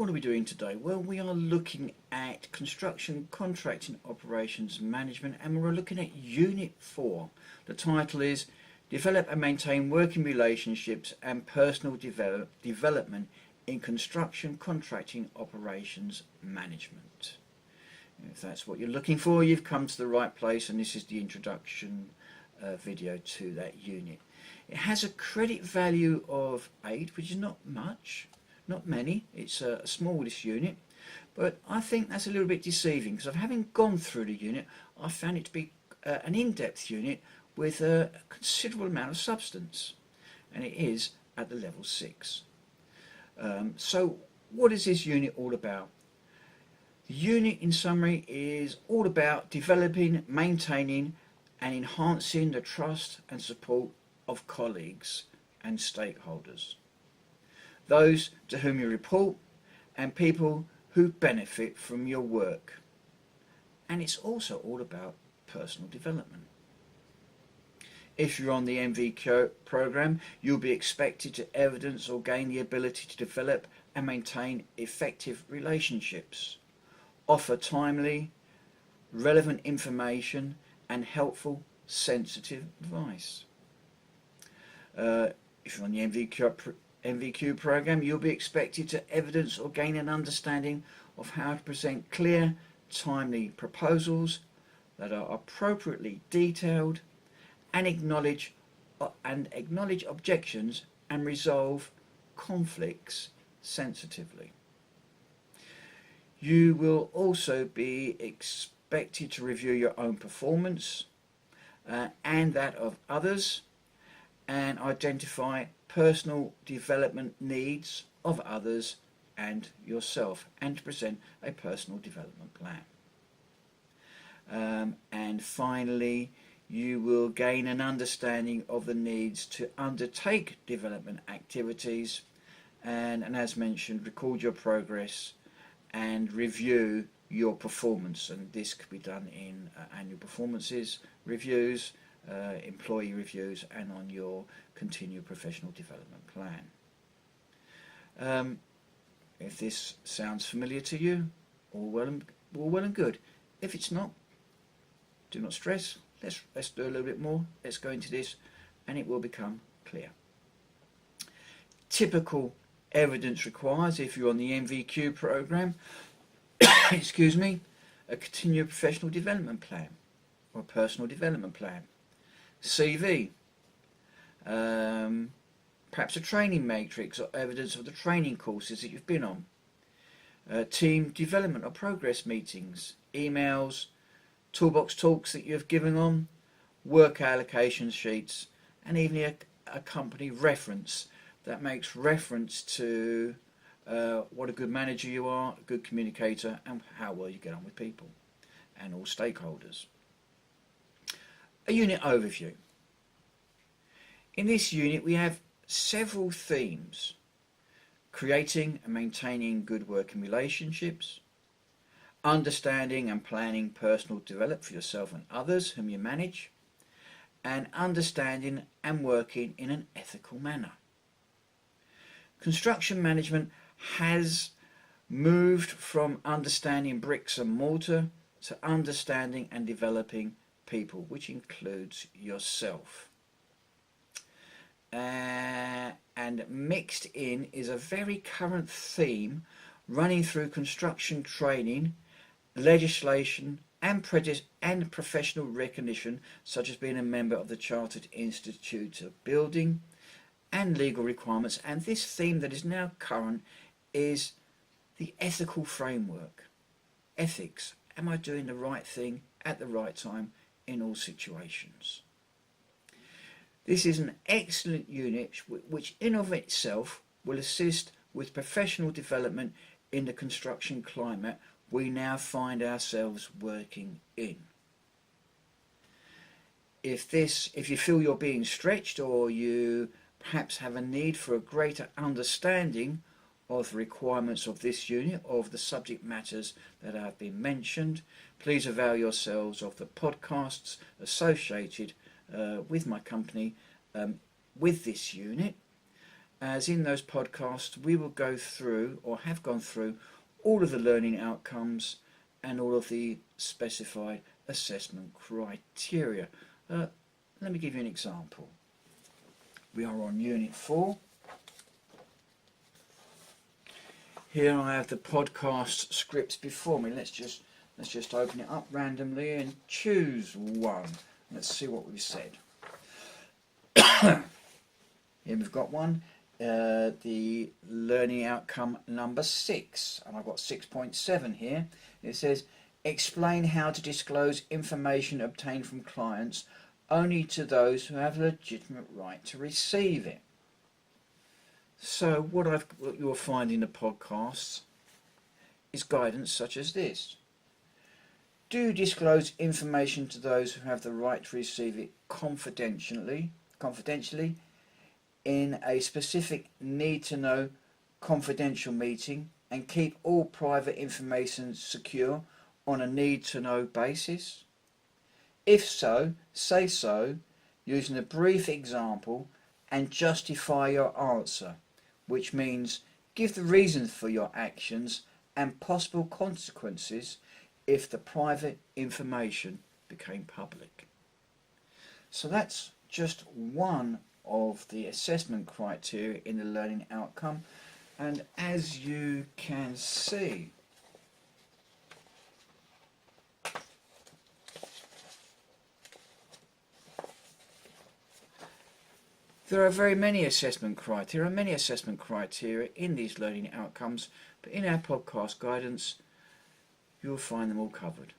What are we doing today? Well, we are looking at construction contracting operations management, and we're looking at Unit 4. The title is Develop and Maintain Working Relationships and Personal Development in Construction Contracting Operations Management. If that's what you're looking for, you've come to the right place, and this is the introduction video to that unit. It has a credit value of 8, which is not much. Not many. It's a small, this unit, but I think that's a little bit deceiving, because having gone through the unit, I found it to be an in-depth unit with a considerable amount of substance, and it is at the level 6. So what is this unit all about? The unit, in summary, is all about developing, maintaining and enhancing the trust and support of colleagues and stakeholders, those to whom you report, and people who benefit from your work. And it's also all about personal development. If you're on the NVQ program, you'll be expected to evidence or gain the ability to develop and maintain effective relationships, offer timely, relevant information and helpful, sensitive advice. If you're on the NVQ program, you'll be expected to evidence or gain an understanding of how to present clear, timely proposals that are appropriately detailed, and acknowledge objections and resolve conflicts sensitively. You will also be expected to review your own performance and that of others, and identify personal development needs of others and yourself, and to present a personal development plan. And finally, you will gain an understanding of the needs to undertake development activities, and as mentioned, record your progress and review your performance. And this could be done in annual performances reviews, employee reviews, and on your continued professional development plan. If this sounds familiar to you, all well and good. If it's not, do not stress. Let's do a little bit more. Let's go into this, and it will become clear. Typical evidence requires, if you're on the NVQ program, excuse me, a continued professional development plan or a personal development plan, CV, perhaps a training matrix or evidence of the training courses that you've been on, team development or progress meetings, emails, toolbox talks that you've given on, work allocation sheets, and even a company reference that makes reference to what a good manager you are, a good communicator, and how well you get on with people and all stakeholders. A unit overview. In this unit we have several themes: creating and maintaining good working relationships, understanding and planning personal development for yourself and others whom you manage, and understanding and working in an ethical manner. Construction management has moved from understanding bricks and mortar to understanding and developing people, which includes yourself. And mixed in is a very current theme running through construction training, legislation and professional recognition, such as being a member of the Chartered Institute of Building, and legal requirements. And this theme that is now current is the ethical framework. Ethics. Am I doing the right thing at the right time in all situations? This is an excellent unit which in of itself will assist with professional development in the construction climate we now find ourselves working in. If you feel you're being stretched, or you perhaps have a need for a greater understanding of the requirements of this unit, of the subject matters that have been mentioned, please avail yourselves of the podcasts associated with my company with this unit, as in those podcasts we will go through, or have gone through, all of the learning outcomes and all of the specified assessment criteria. Let me give you an example. We are on Unit 4. Here I have the podcast scripts before me. Let's just open it up randomly and choose one. Let's see what we've said. Here we've got one, the learning outcome number 6, and I've got 6.7 here. It says, explain how to disclose information obtained from clients only to those who have a legitimate right to receive it. So what you'll find in the podcasts is guidance such as this. Do disclose information to those who have the right to receive it confidentially in a specific need-to-know confidential meeting, and keep all private information secure on a need-to-know basis. If so, say so, using a brief example, and justify your answer, which means give the reasons for your actions and possible consequences if the private information became public. So that's just one of the assessment criteria in the learning outcome, and as you can see, there are many assessment criteria in these learning outcomes, but in our podcast guidance you'll find them all covered.